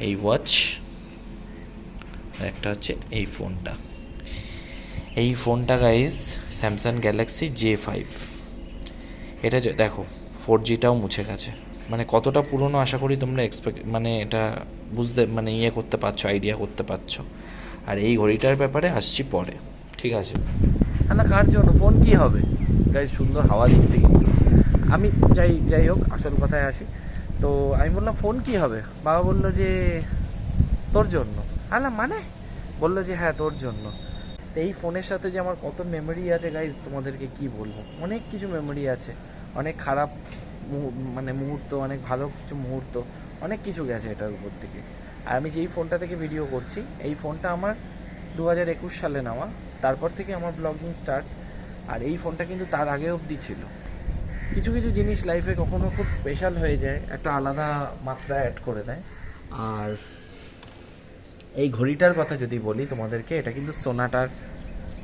এই ওয়াচ, একটা হচ্ছে এই ফোনটা গাইজ স্যামসাং গ্যালাক্সি J5। এটা দেখো 4Gটাও মুছে গেছে, মানে কতটা পুরনো আশা করি তোমরা মানে এটা বুঝতে মানে করতে পারছো, আইডিয়া করতে পারছো। আর এই ঘড়িটার ব্যাপারে আসছি পরে, ঠিক আছে? না কার জন্য ফোন কি হবে গাইজ, সুন্দর হাওয়া দিচ্ছে কিন্তু। আমি যাই হোক, আসল কথায় আসি। তো আমি বললাম ফোন কি হবে, বাবা বললো যে তোর জন্য। মানে বললো যে হ্যাঁ তোর জন্য। এই ফোনের সাথে যে আমার কত মেমোরি আছে গাইজ, তোমাদেরকে কি বলবো, অনেক কিছু মেমোরি আছে, অনেক খারাপ মানে মুহূর্ত, অনেক ভালো কিছু মুহূর্ত, অনেক কিছু গেছে এটার উপর থেকে। আর আমি যেই ফোনটা থেকে ভিডিও করছি, এই ফোনটা আমার 2021 সালে নেওয়া, তারপর থেকে আমার ব্লগিং স্টার্ট। আর এই ফোনটা কিন্তু তার আগে অবধি ছিল। কিছু কিছু জিনিস লাইফে কখনো খুব স্পেশাল হয়ে যায়, একটা আলাদা মাত্রা অ্যাড করে দেয়। আর এই ঘড়িটার কথা যদি বলি তোমাদেরকে, এটা কিন্তু সোনাটার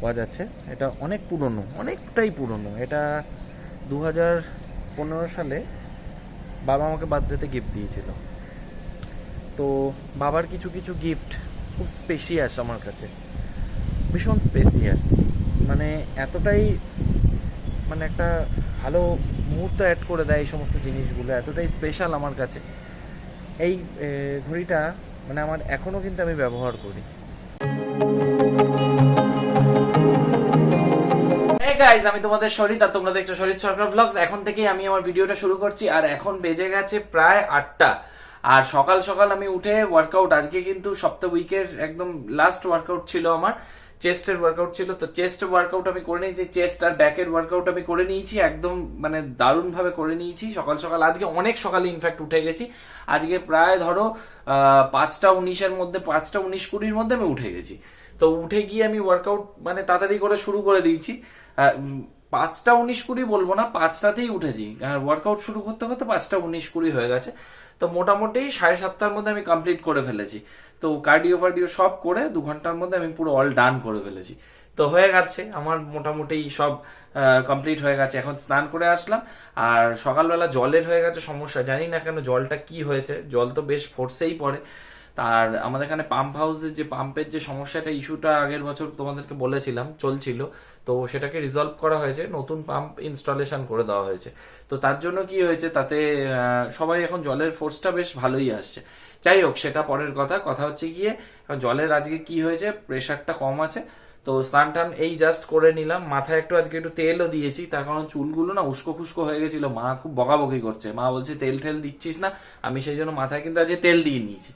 ওয়াচ আছে। এটা অনেক পুরনো, অনেকটাই পুরনো। এটা 2015 সালে বাবা আমাকে বার্থডেতে গিফট দিয়েছিল। তো বাবার কিছু কিছু গিফট খুব স্পেশিয়াস আমার কাছে, ভীষণ স্পেশিয়াস, মানে এতটাই মানে একটা ভালো মুহূর্ত অ্যাড করে দেয় এই সমস্ত জিনিসগুলো, এতটাই স্পেশাল আমার কাছে। এই ঘড়িটা মানে আমার এখনও কিন্তু আমি ব্যবহার করি। গাইজ, আমি তোমাদের শরীর আর তোমরা দেখছো শরীর সরকার ব্লগস। এখন থেকেই আমি আমার ভিডিওটা শুরু করছি, আর এখন বেজে গেছে প্রায় 8টা। আর সকাল সকাল আমি উঠে ওয়ার্কআউট, আজকে কিন্তু সপ্তাহ উইকের একদম লাস্ট ওয়ার্কআউট ছিল আমার, চেস্টের ওয়ার্কআউট ছিল। তো চেস্ট ওয়ার্কআউট আমি করে নিয়েছি, চেস্ট আর ব্যাকের ওয়ার্কআউট আমি করে নিয়েছি, একদম মানে দারুণ ভাবে করে নিয়েছি সকাল সকাল। আজকে অনেক সকালে ইনফ্যাক্ট উঠে গেছি, আজকে প্রায় ধরো 5টা 19-এর মধ্যে, 5টা 19-20-র মধ্যে আমি উঠে গেছি। তো উঠে গিয়ে আমি ওয়ার্কআউট মানে তাড়াতাড়ি করে শুরু করে দিয়েছি। 5টা 19-20 বলবো না, 5টাতেই উঠেছি, ওয়ার্কআউট শুরু করতে করতে 5টা 19-20 হয়ে গেছে। তো মোটামুটি 7:30টার মধ্যে আমি কমপ্লিট করে ফেলেছি। তো কার্ডিও ফার্ডিও সব করে 2 ঘন্টার মধ্যে আমি পুরো অল ডান করে ফেলেছি। তো হয়ে গেছে আমার মোটামুটি সব কমপ্লিট হয়ে গেছে। এখন স্নান করে আসলাম, আর সকালবেলা জলের হয়ে গেছে সমস্যা, জানি না কেন জলটা কি হয়েছে, জল তো বেশ ফোর্সেই পড়ে। আর আমাদের এখানে পাম্প হাউসের যে পাম্পের যে সমস্যাটা, ইস্যুটা আগের বছর তোমাদেরকে বলেছিলাম চলছিল, তো সেটাকে রিজলভ করা হয়েছে, নতুন পাম্প ইনস্টলেশন করে দেওয়া হয়েছে। তো তার জন্য কি হয়েছে, তাতে সবাই এখন জলের ফোর্সটা বেশ ভালোই আসছে। যাই হোক, সেটা পরের কথা। কথা হচ্ছে গিয়ে জলের আজকে কি হয়েছে, প্রেশারটা কম আছে। তো স্নান টান এই জাস্ট করে নিলাম, মাথায় আজকে একটু তেলও দিয়েছি, তার কারণ চুলগুলো না উস্কো খুস্কো হয়ে গেছিল। মা খুব বকাবকি করছে, মা বলছে তেল টেল দিচ্ছিস না, আমি সেই জন্য মাথায় কিন্তু আজকে তেল দিয়ে নিয়েছি।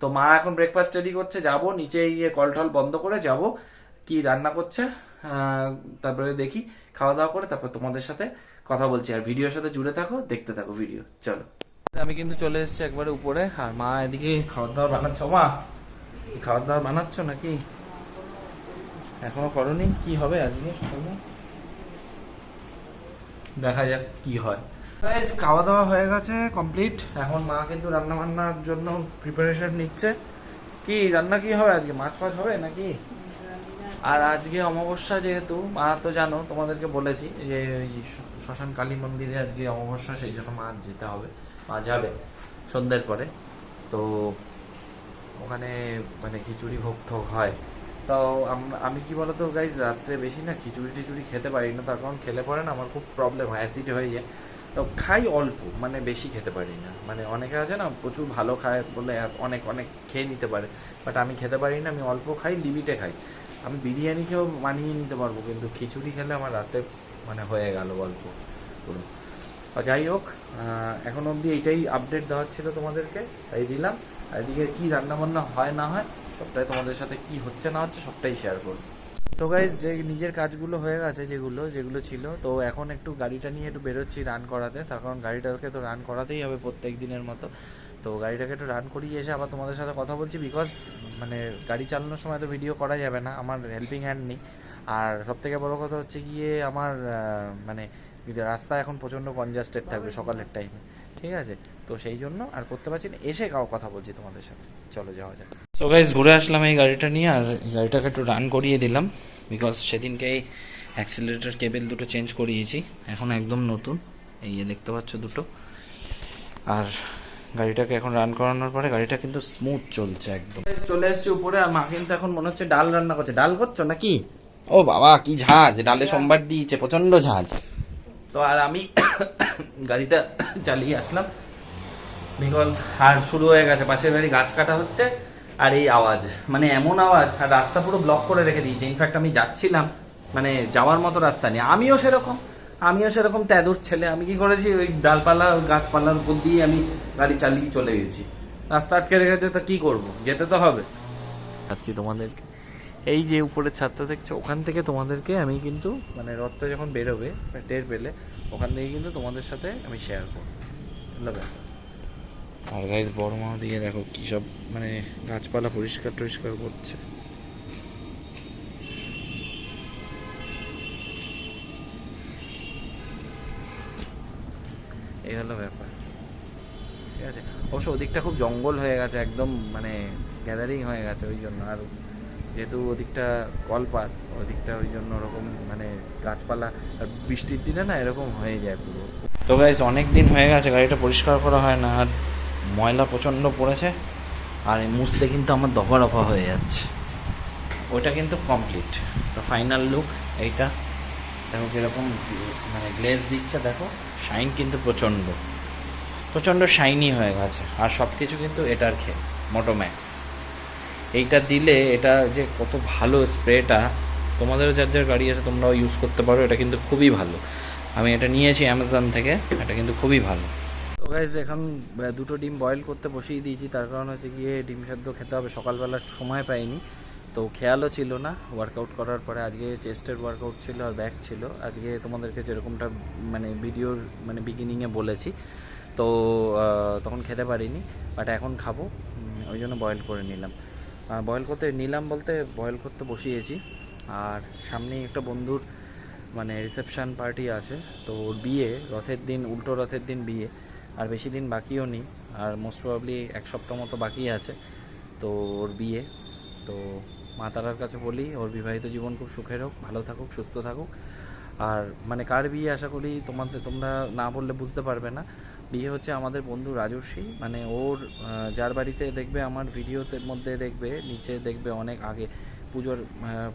তো মা এখন ব্রেকফাস্ট রেডি করছে, যাব নিচে গিয়ে কল টল বন্ধ করে যাব, কি রান্না করছে তারপরে দেখি, খাওয়া দাওয়া করে তারপর তোমাদের সাথে কথা বলছি। আর ভিডিওর সাথে জুড়ে থাকো, দেখতে থাকো ভিডিও, চলো। আমি কিন্তু চলে এসেছি একবারে উপরে, আর মা এদিকে খাওয়া দাওয়া বানাচ্ছ। মা খাওয়া দাওয়া বানাচ্ছ নাকি এখনো করনি? কি হবে আজকে সকালে, দেখা যাক কি হয়। খাওয়া দাওয়া হয়ে গেছে কমপ্লিট, এখন মা কিন্তু রান্না বান্নার জন্য প্রিপারেশন নিচ্ছে। কি রান্না কি হবে আজকে, মাছ ফাছ হবে নাকি? আর আজকে অমাবস্যা, যেহেতু মা তো জানো, তোমাদেরকে বলেছি যে শ্মশান কালী মন্দিরে আজকে অমাবস্যা, সেই জন্য মা যেতে হবে, মা যাবে সন্ধ্যের পরে। তো ওখানে মানে খিচুড়ি ভোগ ঠোক হয়। তো আমি কি বলতো গাইজ, রাত্রে বেশি না খিচুড়ি টিচুড়ি খেতে পারি না, তার কারণ খেলে পরে না আমার খুব প্রবলেম হয়, অ্যাসিড হয়ে যায়। তো খাই অল্প, মানে বেশি খেতে পারি না। মানে অনেকে আছে না প্রচুর ভালো খায় বলে অনেক অনেক খেয়ে নিতে পারে, বাট আমি খেতে পারি না, আমি অল্প খাই, লিমিটে খাই। আমি বিরিয়ানি খেয়েও মানিয়ে নিতে পারবো, কিন্তু খিচুড়ি খেলে আমার রাতে মানে হয়ে গেল গল্প পুরো। যাই হোক, এখন অবধি এইটাই আপডেট দেওয়ার ছিল তোমাদেরকে, তাই দিলাম। আর এদিকে কি রান্না বান্না হয় না হয় সবটাই তোমাদের সাথে, কি হচ্ছে না হচ্ছে সবটাই শেয়ার করবো। সো গাইজ, যে নিজের কাজগুলো হয়ে গেছে যেগুলো ছিল, তো এখন একটু গাড়িটা নিয়ে একটু বেরোচ্ছি রান করাতে, তার কারণ গাড়িটাকে তো রান করাতেই হবে প্রত্যেক দিনের মতো। তো গাড়িটাকে একটু রান করিয়ে এসে আবার তোমাদের সাথে কথা বলছি, বিকজ মানে গাড়ি চালানোর সময় তো ভিডিও করা যাবে না, আমার হেল্পিং হ্যান্ড নেই। আর সব থেকে বড়ো কথা হচ্ছে গিয়ে আমার মানে রাস্তা এখন প্রচণ্ড কনজাস্টেড থাকবে সকালের টাইমে, ঠিক আছে? তো সেই জন্য আর করতে পারছি না, এসে কথা বলছি তোমাদের সাথে, চলো যাওয়া যাক। সো গাইজ, ঘুরে আসলাম এই গাড়িটা নিয়ে, আর গাড়িটাকে একটু রান করিয়ে দিলাম, বিকজ সেদিনকে এই অ্যাক্সিলারেটর কেবেল দুটো চেঞ্জ করিয়েছি, এখন একদম নতুন, এই দেখতে পাচ্ছ দুটো। আর গাড়িটাকে এখন রান করানোর পরে গাড়িটা কিন্তু স্মুথ চলছে একদম। চলে এসেছি উপরে, আর মা কিন্তু এখন মনে হচ্ছে ডাল রান্না করছে। ডাল করছো নাকি? ও বাবা কি ঝাঁজ, ডালে সোমবার দিয়েছে, প্রচন্ড ঝাঁজ। তো আর আমি গাড়িটা চালিয়ে আসলাম বিকজ আর শুরু হয়ে গেছে, পাশের বাড়ি গাছ কাটা হচ্ছে, আর এই আওয়াজ, মানে এমন আওয়াজ, আর রাস্তা পুরো ব্লক করে রেখে দিয়েছে। ইনফ্যাক্ট আমি যাচ্ছিলাম, মানে যাওয়ার মতো রাস্তা নেই। আমিও সেরকম তেদুর ছেলে। আমি কি করেছি, ওই ডালপালা গাছপালার উপর দিয়ে আমি গাড়ি চালিয়ে চলে গেছি। রাস্তা আটকে রেখেছে, তো কি করব, যেতে তো হবে। যাচ্ছি তোমাদের এই যে উপরের ছাদটা দেখছো, ওখান থেকে তোমাদেরকে আমি কিন্তু, মানে রথটা যখন বেরোবে টের পেলে, ওখান থেকে কিন্তু তোমাদের সাথে আমি শেয়ার করবো, বুঝলে? আর গাইস বড় মা দিয়ে দেখো কি সব, মানে গাছপালা পরিষ্কার টরিষ্কার করছে। এই হলো ব্যাপার, ঠিক আছে। অবশ্য ওদিকটা খুব জঙ্গল হয়ে গেছে একদম, মানে গ্যাদারিং হয়ে গেছে ওই জন্য। আর যেহেতু ওদিকটা কলপাত, ওদিকটা ওই জন্য ওরকম মানে গাছপালা, আর বৃষ্টির দিনে না এরকম হয়ে যায় পুরো। তো গাইস অনেক দিন হয়ে গেছে গাড়িটা পরিষ্কার করা হয় না, আর ময়লা প্রচণ্ড পড়েছে, আর এই মুছতে কিন্তু আমার দফা রফা হয়ে যাচ্ছে। ওইটা কিন্তু কমপ্লিট, তো ফাইনাল লুক এইটা দেখো কীরকম, মানে গ্লেজ দিচ্ছে দেখো, শাইন কিন্তু প্রচণ্ড শাইনি হয়ে গেছে। আর সব কিছু কিন্তু এটার মোটোম্যাক্স এইটা দিলে, এটা যে কত ভালো স্প্রেটা, তোমাদেরও যার যার গাড়ি আছে তোমরাও ইউজ করতে পারো, এটা কিন্তু খুবই ভালো। আমি এটা নিয়েছি অ্যামাজন থেকে, এটা কিন্তু খুবই ভালো। তো গাইজ এখন দুটো ডিম বয়েল করতে বসিয়ে দিয়েছি, তার কারণ হচ্ছে গিয়ে ডিম সেদ্ধ খেতে হবে। সকালবেলা সময় পাইনি, তো খেয়ালও ছিল না ওয়ার্কআউট করার পরে। আজকে চেস্টের ওয়ার্কআউট ছিল আর ব্যাক ছিল। আজকে তোমাদেরকে যেরকমটা মানে ভিডিওর মানে বিগিনিংয়ে বলেছি, তো তখন খেতে পারিনি, বাট এখন খাবো, ওই জন্য বয়েল করে নিলাম। বয়েল করতে বসিয়েছি। আর সামনেই একটা বন্ধুর মানে রিসেপশন পার্টি আছে, তো ওর বিয়ে, রথের দিন, উল্টো রথের দিন বিয়ে, আর বেশি দিন বাকিও নেই, আর মোস্ট প্রবাবলি এক সপ্তাহ মতো বাকি আছে তো ওর বিয়ে। তো মা তারার কাছে বলি ওর বিবাহিত জীবন খুব সুখের হোক, ভালো থাকুক, সুস্থ থাকুক। আর মানে কার বিয়ে আশা করি তোমরা না বললে বুঝতে পারবে না। বিয়ে হচ্ছে আমাদের বন্ধু রাজস্বী, মানে ওর যার বাড়িতে দেখবে আমার ভিডিওতে মধ্যে দেখবে, নিচে দেখবে অনেক আগে পুজোর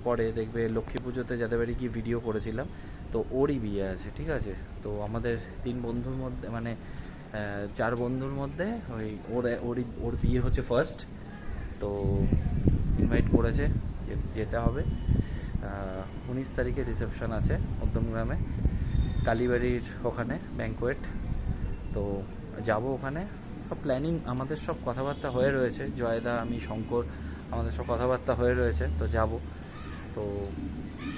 পরে দেখবে লক্ষ্মী পুজোতে যাদের বাড়ি গিয়ে ভিডিও করেছিলাম, তো ওরই বিয়ে আছে, ঠিক আছে। তো আমাদের 3 বন্ধুর মধ্যে, মানে 4 বন্ধুর মধ্যে ওর বিয়ে হচ্ছে ফার্স্ট। তো ইনভাইট করেছে, যেতে হবে। 19 তারিখে রিসেপশন আছে মধ্যমগ্রামে, কালীবাড়ির ওখানে ব্যাঙ্কোয়েট। তো যাব ওখানে, সব প্ল্যানিং আমাদের, সব কথাবার্তা হয়ে রয়েছে। জয়দা, আমি, শঙ্কর, আমাদের সব কথাবার্তা হয়ে রয়েছে, তো যাব। তো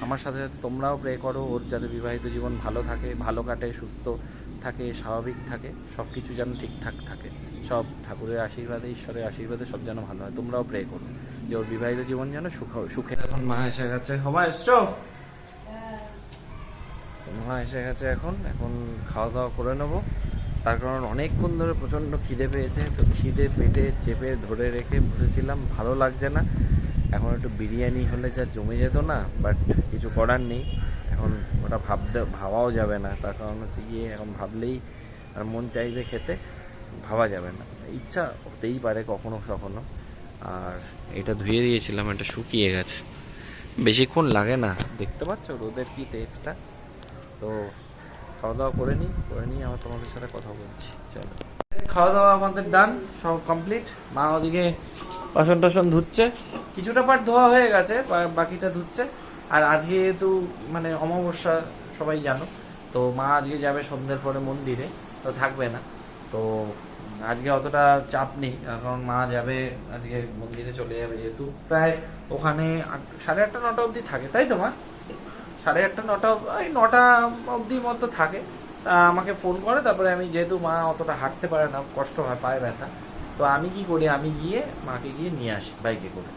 আমার সাথে সাথে তোমরাও প্রে করো ওর যাতে বিবাহিত জীবন ভালো থাকে, ভালো কাটে, সুস্থ থাকে, স্বাভাবিক থাকে, সব কিছু যেন ঠিকঠাক থাকে, সব ঠাকুরের আশীর্বাদে, ঈশ্বরের আশীর্বাদে সব যেন ভালো হয়। তোমরাও প্রে করো যে ওর বিবাহিত জীবন যেন সুখে। এখন মা এসে গেছে। মা এসছো? মা এসে গেছে। এখন খাওয়া দাওয়া করে নেবো, তার কারণ অনেকক্ষণ ধরে প্রচণ্ড খিদে পেয়েছে। তো খিদে পেটে চেপে ধরে রেখে বসেছিলাম, ভালো লাগছে না। এখন একটু বিরিয়ানি হলে যা জমে যেত না, বাট কিছু করার নেই। এখন ওটা ভাবাও যাবে না, তার কারণ হচ্ছে গিয়ে এখন ভাবলেই আর মন চাইবে খেতে, ভাবা যাবে না। ইচ্ছা হতেই পারে কখনো কখনো। আর এটা ধুয়ে দিয়েছিলাম, এটা শুকিয়ে গেছে, বেশিক্ষণ লাগে না, দেখতে পাচ্ছ রোদের কি তেজটা। তো খাওয়া দাওয়া করে নিই আবার তোমাদের সাথে কথা বলছি। চলো, খাওয়া দাওয়া আমাদের ডান, সব কমপ্লিট। মা ওদিকে বাসন টাসন ধুচ্ছে, কিছুটা পার্ট ধোয়া হয়ে গেছে, বাকিটা ধুচ্ছে। আর আজকে যেহেতু মানে অমাবস্যা সবাই জানো, তো মা আজকে যাবে সন্ধ্যের পরে মন্দিরে, তো থাকবে না। তো আজকে অতটা চাপ নেই, কারণ মা যাবে আজকে মন্দিরে, চলে যাবে যেহেতু। প্রায় ওখানে 8:30 9টা অবধি থাকে, তাই তো মা? 8:30 9টা, ওই 9টা অবধি মতো থাকে। আমাকে ফোন করে, তারপরে আমি, যেহেতু মা অতটা হাঁটতে পারে না, কষ্ট হয়, পায়ে ব্যথা, তো আমি কি করি, আমি গিয়ে মাকে গিয়ে নিয়ে আসি বাইকে করে।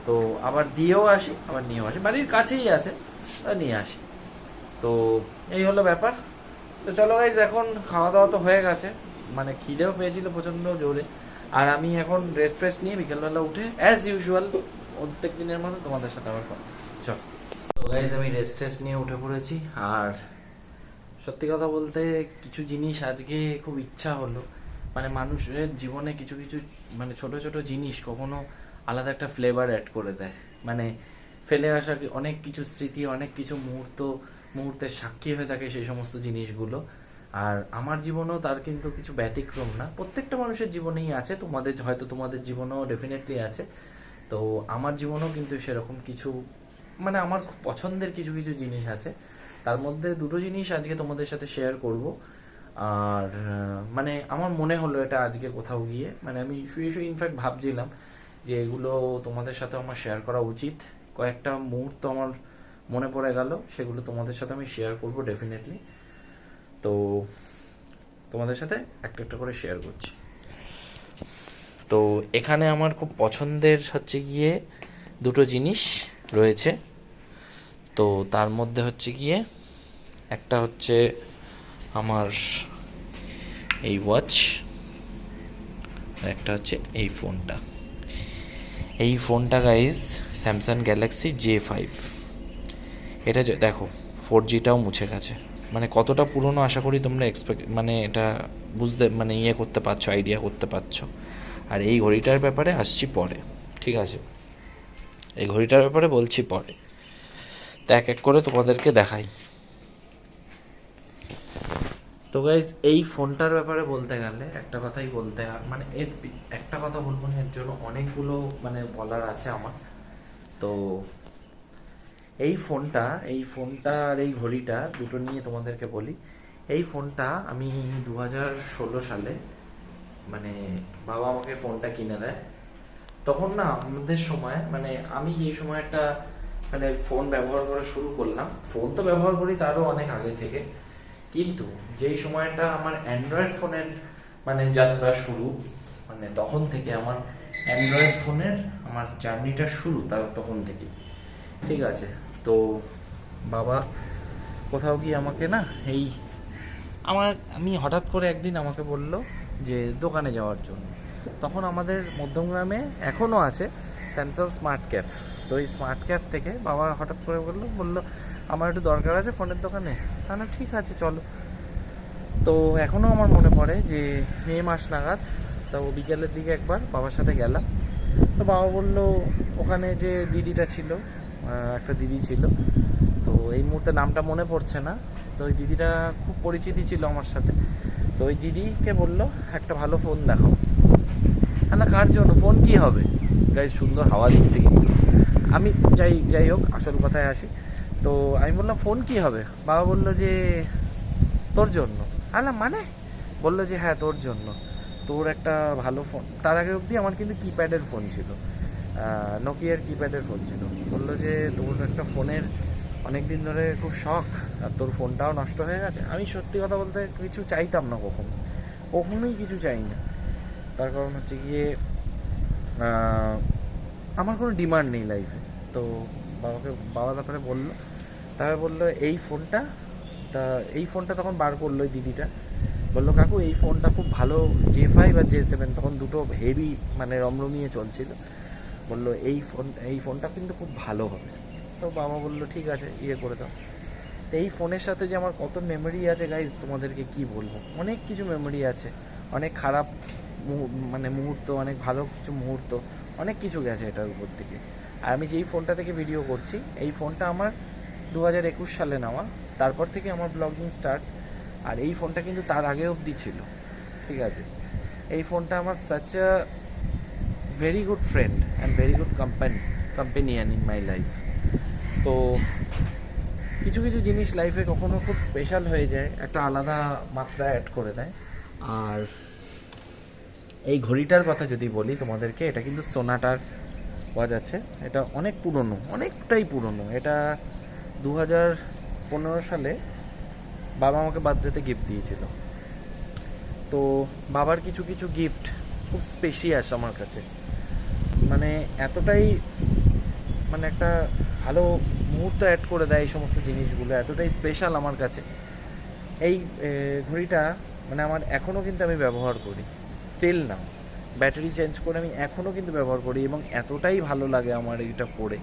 তো আবার দিয়েও আসি, আবার নিয়েও আসি, বাড়ির কাছেই আছে, নিয়ে আসি। তো এই হলো ব্যাপার। তো চলো গাইজ, এখন খাওয়া দাওয়া তো হয়ে গেছে, মানে খিদেও পেয়েছিল প্রচণ্ড জোরে। আর আমি এখন রেস্ট নিয়ে বিকেলবেলা উঠে অ্যাজ ইউজুয়াল প্রত্যেক দিনের মতো তোমাদের সাথে আবার কথা। চল, তো গাইজ আমি রেস্ট নিয়ে উঠে পড়েছি। আর সত্যি কথা বলতে কিছু জিনিস আজকে খুব ইচ্ছা হলো মানে মানুষের জীবনে কিছু কিছু মানে ছোট ছোট জিনিস কখনো আলাদা একটা ফ্লেভার অ্যাড করে দেয়। মানে ফেলে আসা অনেক কিছু স্মৃতি, অনেক কিছু মুহূর্তের সাক্ষী হয়ে থাকে সেই সমস্ত জিনিসগুলো। আর আমার জীবনেও তার কিন্তু কিছু ব্যতিক্রম না, প্রত্যেকটা মানুষের জীবনেই আছে, তোমাদের হয়তো তোমাদের জীবনেও ডেফিনেটলি আছে। তো আমার জীবনেও কিন্তু সেরকম কিছু মানে আমার খুব পছন্দের কিছু কিছু জিনিস আছে। তার মধ্যে দুটো জিনিস আজকে তোমাদের সাথে শেয়ার করব। আর মানে আমার মনে হলো এটা আজকে কোথাও গিয়ে, মানে আমি শুয়ে শুয়ে ইনফ্যাক্ট ভাবছিলাম যে এগুলো তোমাদের সাথে আমার শেয়ার করা উচিত। কয়েকটা মুহূর্ত আমার মনে পড়ে গেল, সেগুলো তোমাদের সাথে আমি শেয়ার করব ডেফিনেটলি। তো তোমাদের সাথে একটা একটা করে শেয়ার করছি। তো এখানে আমার খুব পছন্দের হচ্ছে গিয়ে দুটো জিনিস রয়েছে। তো তার মধ্যে হচ্ছে গিয়ে একটা হচ্ছে আমার এই ওয়াচ, একটা হচ্ছে এই ফোনটা। এই ফোনটা গাইজ স্যামসাং গ্যালাক্সি J5। এটা দেখো 4Gটাও মুছে গেছে, মানে কতটা পুরনো আশা করি তোমরা মানে এটা বুঝতে মানে করতে পারছো, আইডিয়া করতে পারছো। আর এই ঘড়িটার ব্যাপারে আসছি পরে, ঠিক আছে? এই ঘড়িটার ব্যাপারে বলছি পরে। তো এক এক করে তোমাদেরকে দেখাই। তো গাইজ এই ফোনটার ব্যাপারে বলতে গেলে একটা কথাই বলতে হয়, মানে এর একটা কথা বলবো না, এর জন্য অনেকগুলো মানে বলার আছে আমার। তো এই ফোনটা আর এই ঘড়িটা দুটো নিয়ে তোমাদেরকে বলি। এই ফোনটা আমি 2016 সালে মানে বাবা আমাকে ফোনটা কিনে দেয়। তখন না আমাদের সময় মানে আমি যে সময় একটা মানে ফোন ব্যবহার করা শুরু করলাম, ফোন তো ব্যবহার করি তারও অনেক আগে থেকে, কিন্তু যেই সময়টা আমার অ্যান্ড্রয়েড ফোনের মানে যাত্রা শুরু, মানে তখন থেকে আমার অ্যান্ড্রয়েড ফোনের আমার জার্নিটা শুরু তার তখন থেকে, ঠিক আছে? তো বাবা কোথাও গিয়ে আমাকে না এই আমি হঠাৎ করে একদিন আমাকে বলল যে দোকানে যাওয়ার জন্য। তখন আমাদের মধ্যমগ্রামে এখনও আছে স্যামসাং স্মার্ট ক্যাফ। তো এই স্মার্ট ক্যাফ থেকে বাবা হঠাৎ করে বললো আমার একটু দরকার আছে ফোনের দোকানে। না ঠিক আছে চলো। তো এখনও আমার মনে পড়ে যে মে মাস নাগাদ, তো বিকেলের দিকে একবার বাবার সাথে গেলাম। তো বাবা বললো ওখানে যে দিদিটা ছিল, একটা দিদি ছিল, তো এই মুহূর্তে নামটা মনে পড়ছে না, তো ওই দিদিটা খুব পরিচিতি ছিল আমার সাথে। তো ওই দিদিকে বললো একটা ভালো ফোন দেখো। না কার জন্য ফোন, কি হবে? গাইজ সুন্দর হাওয়া দিচ্ছে কিন্তু। আমি যাই হোক আসল কথায় আসি। তো আমি বললাম ফোন কি হবে? বাবা বললো যে তোর জন্য। মানে বললো যে হ্যাঁ তোর জন্য, তোর একটা ভালো ফোন। তার আগে অবধি আমার কিন্তু কিপ্যাডের ফোন ছিল, নোকিয়ার কিপ্যাডের ফোন ছিল। বললো যে তোর একটা ফোনের অনেক দিন ধরে খুব শখ, আর তোর ফোনটাও নষ্ট হয়ে গেছে। আমি সত্যি কথা বলতে কিছু চাইতাম না, কখনোই কিছু চাই না। তার কারণ হচ্ছে গিয়ে আমার কোনো ডিমান্ড নেই লাইফে। তো বাবা তারপরে বললো এই ফোনটা তখন বার করলো ওই দিদিটা। বললো কাকু এই ফোনটা খুব ভালো, J5 আর J7 তখন দুটো হেভি মানে রমরমিয়ে চলছিল। বললো এই ফোনটা কিন্তু খুব ভালো হবে। তো বাবা বললো ঠিক আছে করে দাও। তো এই ফোনের সাথে যে আমার কত মেমোরি আছে গাইজ তোমাদেরকে কি বলবো, অনেক কিছু মেমোরি আছে, অনেক খারাপ মানে মুহূর্ত, অনেক ভালো কিছু মুহূর্ত, অনেক কিছু গেছে এটার উপর থেকে। আর আমি যেই ফোনটা থেকে ভিডিও করছি, এই ফোনটা আমার 2021 সালে নেওয়া, তারপর থেকে আমার ব্লগিং স্টার্ট। আর এই ফোনটা কিন্তু তার আগে অবধি ছিল, ঠিক আছে? এই ফোনটা আমার such a very good friend and very good companion in my life. তো কিছু কিছু জিনিস লাইফে কখনো খুব স্পেশাল হয়ে যায়, একটা আলাদা মাত্রা অ্যাড করে দেয়। আর এই ঘড়িটার কথা যদি বলি তোমাদেরকে, এটা কিন্তু সোনাটার ওয়াচ আছে। এটা অনেক পুরনো, অনেকটাই পুরনো। এটা 2015 সালে বাবা আমাকে বার্থডেতে গিফট দিয়েছিল। তো বাবার কিছু কিছু গিফট খুব স্পেশিয়াস আমার কাছে, মানে এতটাই মানে একটা ভালো মুহূর্ত অ্যাড করে দেয় এই সমস্ত জিনিসগুলো, এতটাই স্পেশাল আমার কাছে। এই ঘড়িটা মানে আমার এখনও কিন্তু আমি ব্যবহার করি, স্টিল না, ব্যাটারি চেঞ্জ করে আমি এখনও কিন্তু ব্যবহার করি, এবং এতটাই ভালো লাগে আমার এইটা পরে।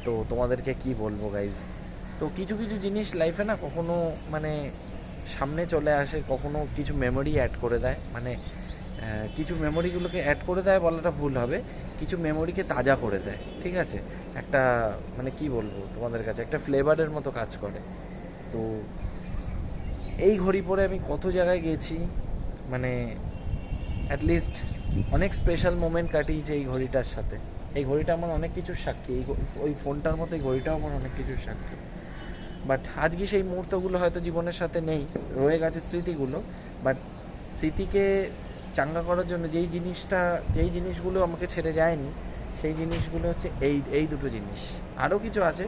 তো তোমাদেরকে কি বলবো গাইজ। তো কিছু কিছু জিনিস লাইফে না কখনো মানে সামনে চলে আসে, কখনো কিছু মেমোরি অ্যাড করে দেয়, মানে কিছু মেমোরিগুলোকে অ্যাড করে দেয় বলাটা ভুল হবে, কিছু মেমোরিকে তাজা করে দেয়, ঠিক আছে? একটা মানে কি বলবো তোমাদের কাছে, একটা ফ্লেভারের মতো কাজ করে। তো এই ঘড়ি পরে আমি কত জায়গায় গেছি, মানে অ্যাটলিস্ট অনেক স্পেশাল মোমেন্ট কাটিয়েছে এই ঘড়িটার সাথে। এই ঘড়িটা আমার অনেক কিছুর সাক্ষী, ওই ফোনটার মতো এই ঘড়িটাও আমার অনেক কিছুর সাক্ষী। বাট আজকে সেই মুহূর্তগুলো হয়তো জীবনের সাথে নেই, রয়ে গেছে স্মৃতিগুলো। বাট স্মৃতিকে চাঙ্গা করার জন্য যেই জিনিসগুলো আমাকে ছেড়ে যায়নি, সেই জিনিসগুলো হচ্ছে এই দুটো জিনিস। আরও কিছু আছে,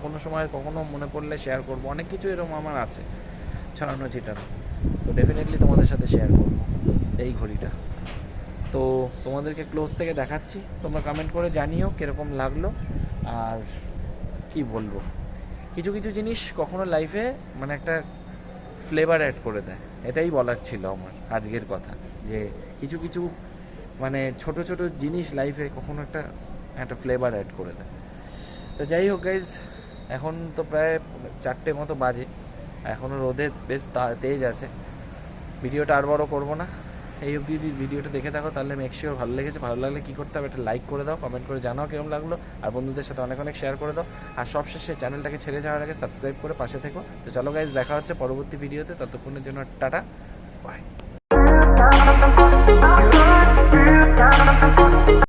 কোনো সময় কখনো মনে পড়লে শেয়ার করবো, অনেক কিছু এরকম আমার আছে ছড়ানো ছিটানো, তো ডেফিনেটলি তোমাদের সাথে শেয়ার করবো এই ঘড়িটা। তো তোমাদেরকে ক্লোজ থেকে দেখাচ্ছি, তোমরা কমেন্ট করে জানিও কীরকম লাগলো। আর কি বলবো, কিছু কিছু জিনিস কখনো লাইফে মানে একটা ফ্লেভার অ্যাড করে দেয়, এটাই বলার ছিল আমার আজকের কথা, যে কিছু কিছু মানে ছোট ছোট জিনিস লাইফে কখনো একটা ফ্লেভার অ্যাড করে দেয়। তো যাই হোক গাইজ, এখন তো প্রায় 4টে মতো বাজে, এখনও রোদের বেশ তেজ আছে। ভিডিওটা আর বড় করবো না, এই অবধি যদি ভিডিওটা দেখে থাকো তাহলে মেক শিওর ভালো লেগেছে। ভালো লাগলে কী করতে হবে, একটা লাইক করে দাও, কমেন্ট করে জানাও কেমন লাগলো, আর বন্ধুদের সাথে অনেক অনেক শেয়ার করে দাও। আর সবশেষে চ্যানেলটাকে ছেড়ে যাওয়ার আগে সাবস্ক্রাইব করে পাশে থেকো। তো চলো গাইজ, দেখা হচ্ছে পরবর্তী ভিডিওতে, ততক্ষণের জন্য টাটা, বাই।